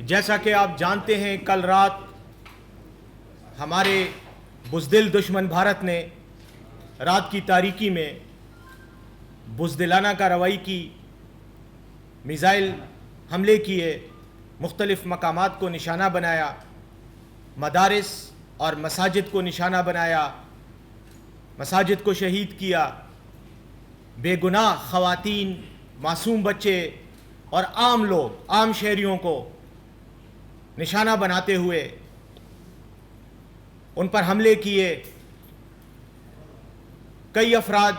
جیسا کہ آپ جانتے ہیں کل رات ہمارے بزدل دشمن بھارت نے رات کی تاریکی میں بزدلانہ کارروائی کی، میزائل حملے کیے، مختلف مقامات کو نشانہ بنایا، مدارس اور مساجد کو نشانہ بنایا، مساجد کو شہید کیا، بے گناہ خواتین، معصوم بچے اور عام لوگ، عام شہریوں کو نشانہ بناتے ہوئے ان پر حملے کیے۔ کئی افراد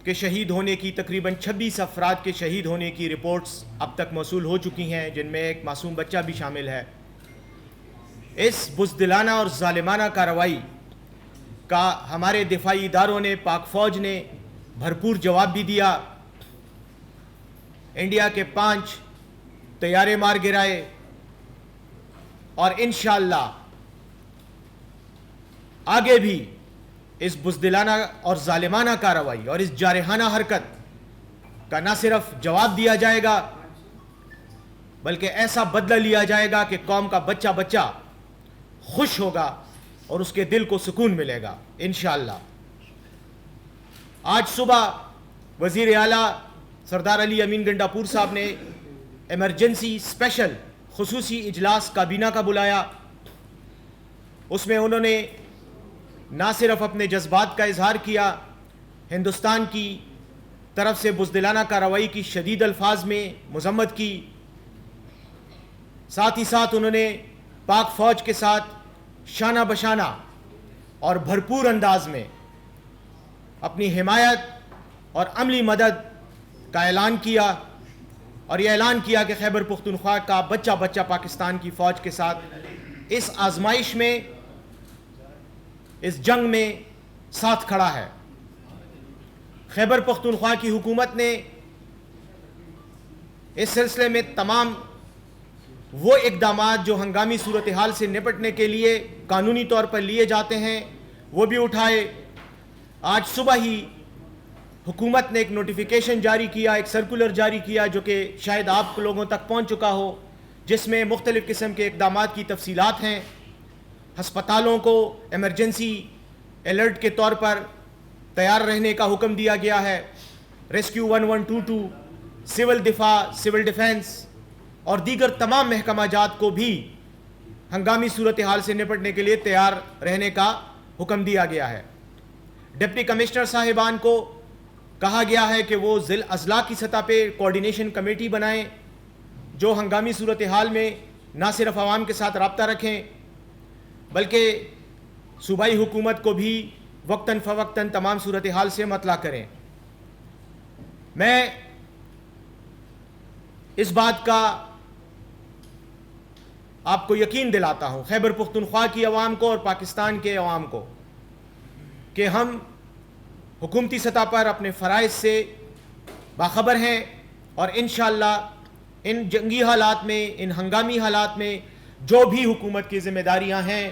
کے شہید ہونے کی، تقریباً 26 افراد کے شہید ہونے کی رپورٹس اب تک موصول ہو چکی ہیں، جن میں ایک معصوم بچہ بھی شامل ہے۔ اس بزدلانہ اور ظالمانہ کارروائی کا ہمارے دفاعی اداروں نے، پاک فوج نے بھرپور جواب بھی دیا۔ انڈیا کے 5 طیارے مار گرائے اور انشاءاللہ آگے بھی اس بزدلانہ اور ظالمانہ کارروائی اور اس جارحانہ حرکت کا نہ صرف جواب دیا جائے گا بلکہ ایسا بدلہ لیا جائے گا کہ قوم کا بچہ بچہ خوش ہوگا اور اس کے دل کو سکون ملے گا انشاءاللہ۔ آج صبح وزیر اعلیٰ سردار علی امین گنڈاپور صاحب نے ایمرجنسی اسپیشل خصوصی اجلاس کابینہ کا بلایا۔ اس میں انہوں نے نہ صرف اپنے جذبات کا اظہار کیا، ہندوستان کی طرف سے بزدلانہ کارروائی کی شدید الفاظ میں مذمت کی، ساتھ ہی ساتھ انہوں نے پاک فوج کے ساتھ شانہ بشانہ اور بھرپور انداز میں اپنی حمایت اور عملی مدد کا اعلان کیا، اور یہ اعلان کیا کہ خیبر پختونخوا کا بچہ بچہ پاکستان کی فوج کے ساتھ اس آزمائش میں، اس جنگ میں ساتھ کھڑا ہے۔ خیبر پختونخوا کی حکومت نے اس سلسلے میں تمام وہ اقدامات جو ہنگامی صورتحال سے نپٹنے کے لیے قانونی طور پر لیے جاتے ہیں وہ بھی اٹھائے۔ آج صبح ہی حکومت نے ایک نوٹیفیکیشن جاری کیا، ایک سرکولر جاری کیا جو کہ شاید آپ لوگوں تک پہنچ چکا ہو، جس میں مختلف قسم کے اقدامات کی تفصیلات ہیں۔ ہسپتالوں کو ایمرجنسی الرٹ کے طور پر تیار رہنے کا حکم دیا گیا ہے۔ ریسکیو 1122، سول دفاع، سول ڈیفنس اور دیگر تمام محکمہ جات کو بھی ہنگامی صورتحال سے نپٹنے کے لیے تیار رہنے کا حکم دیا گیا ہے۔ ڈپٹی کمشنر صاحبان کو کہا گیا ہے کہ وہ ضلع اضلاع کی سطح پہ کوارڈینیشن کمیٹی بنائیں جو ہنگامی صورتحال میں نہ صرف عوام کے ساتھ رابطہ رکھیں بلکہ صوبائی حکومت کو بھی وقتاً فوقتاً تمام صورتحال سے مطلع کریں۔ میں اس بات کا آپ کو یقین دلاتا ہوں، خیبر پختونخوا کی عوام کو اور پاکستان کے عوام کو، کہ ہم حکومتی سطح پر اپنے فرائض سے باخبر ہیں اور انشاءاللہ ان جنگی حالات میں، ان ہنگامی حالات میں جو بھی حکومت کی ذمہ داریاں ہیں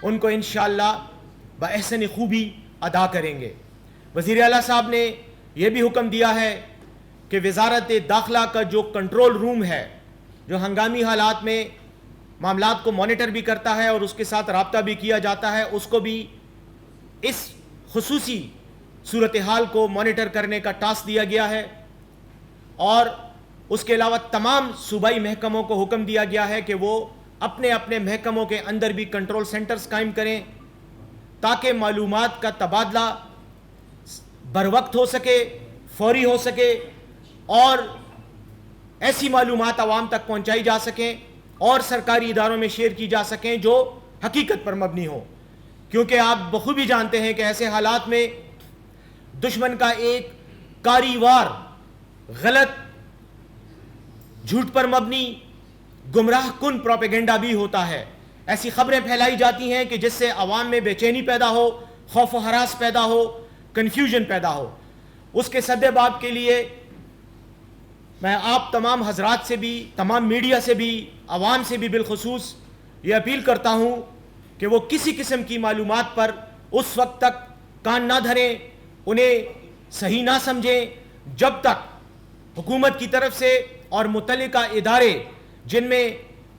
ان کو انشاءاللہ بأحسن خوبی ادا کریں گے۔ وزیر اعلیٰ صاحب نے یہ بھی حکم دیا ہے کہ وزارت داخلہ کا جو کنٹرول روم ہے، جو ہنگامی حالات میں معاملات کو مانیٹر بھی کرتا ہے اور اس کے ساتھ رابطہ بھی کیا جاتا ہے، اس کو بھی اس خصوصی صورتحال کو مانیٹر کرنے کا ٹاسک دیا گیا ہے، اور اس کے علاوہ تمام صوبائی محکموں کو حکم دیا گیا ہے کہ وہ اپنے اپنے محکموں کے اندر بھی کنٹرول سینٹرز قائم کریں تاکہ معلومات کا تبادلہ بروقت ہو سکے، فوری ہو سکے، اور ایسی معلومات عوام تک پہنچائی جا سکیں اور سرکاری اداروں میں شیئر کی جا سکیں جو حقیقت پر مبنی ہو، کیونکہ آپ بخوبی جانتے ہیں کہ ایسے حالات میں دشمن کا ایک کاری وار غلط، جھوٹ پر مبنی، گمراہ کن پروپیگنڈا بھی ہوتا ہے۔ ایسی خبریں پھیلائی جاتی ہیں کہ جس سے عوام میں بے چینی پیدا ہو، خوف و ہراس پیدا ہو، کنفیوژن پیدا ہو۔ اس کے سد باب کے لیے میں آپ تمام حضرات سے بھی، تمام میڈیا سے بھی، عوام سے بھی بالخصوص یہ اپیل کرتا ہوں کہ وہ کسی قسم کی معلومات پر اس وقت تک کان نہ دھریں، انہیں صحیح نہ سمجھیں جب تک حکومت کی طرف سے اور متعلقہ ادارے جن میں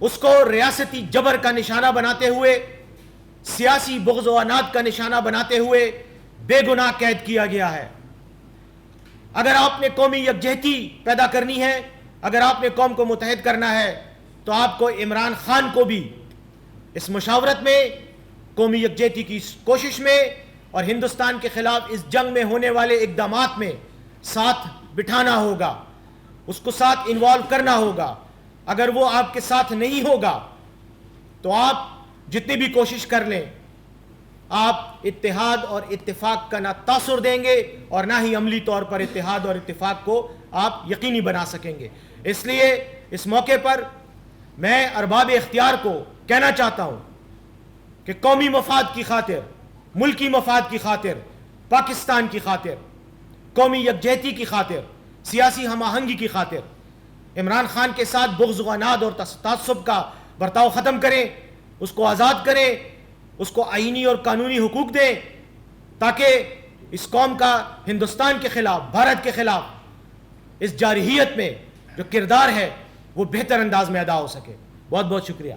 اس کو ریاستی جبر کا نشانہ بناتے ہوئے، سیاسی بغض و عناد کا نشانہ بناتے ہوئے بے گناہ قید کیا گیا ہے۔ اگر آپ نے قومی یکجہتی پیدا کرنی ہے، اگر آپ نے قوم کو متحد کرنا ہے، تو آپ کو عمران خان کو بھی اس مشاورت میں، قومی یکجہتی کی کوشش میں اور ہندوستان کے خلاف اس جنگ میں ہونے والے اقدامات میں ساتھ بٹھانا ہوگا، اس کو ساتھ انوالو کرنا ہوگا۔ اگر وہ آپ کے ساتھ نہیں ہوگا تو آپ جتنی بھی کوشش کر لیں، آپ اتحاد اور اتفاق کا نہ تاثر دیں گے اور نہ ہی عملی طور پر اتحاد اور اتفاق کو آپ یقینی بنا سکیں گے۔ اس لیے اس موقع پر میں ارباب اختیار کو کہنا چاہتا ہوں کہ قومی مفاد کی خاطر، ملکی مفاد کی خاطر، پاکستان کی خاطر، قومی یکجہتی کی خاطر، سیاسی ہم آہنگی کی خاطر عمران خان کے ساتھ بغض و عناد اور تعصب کا برتاؤ ختم کریں، اس کو آزاد کریں، اس کو آئینی اور قانونی حقوق دیں، تاکہ اس قوم کا ہندوستان کے خلاف، بھارت کے خلاف اس جارحیت میں جو کردار ہے وہ بہتر انداز میں ادا ہو سکے۔ بہت بہت شکریہ۔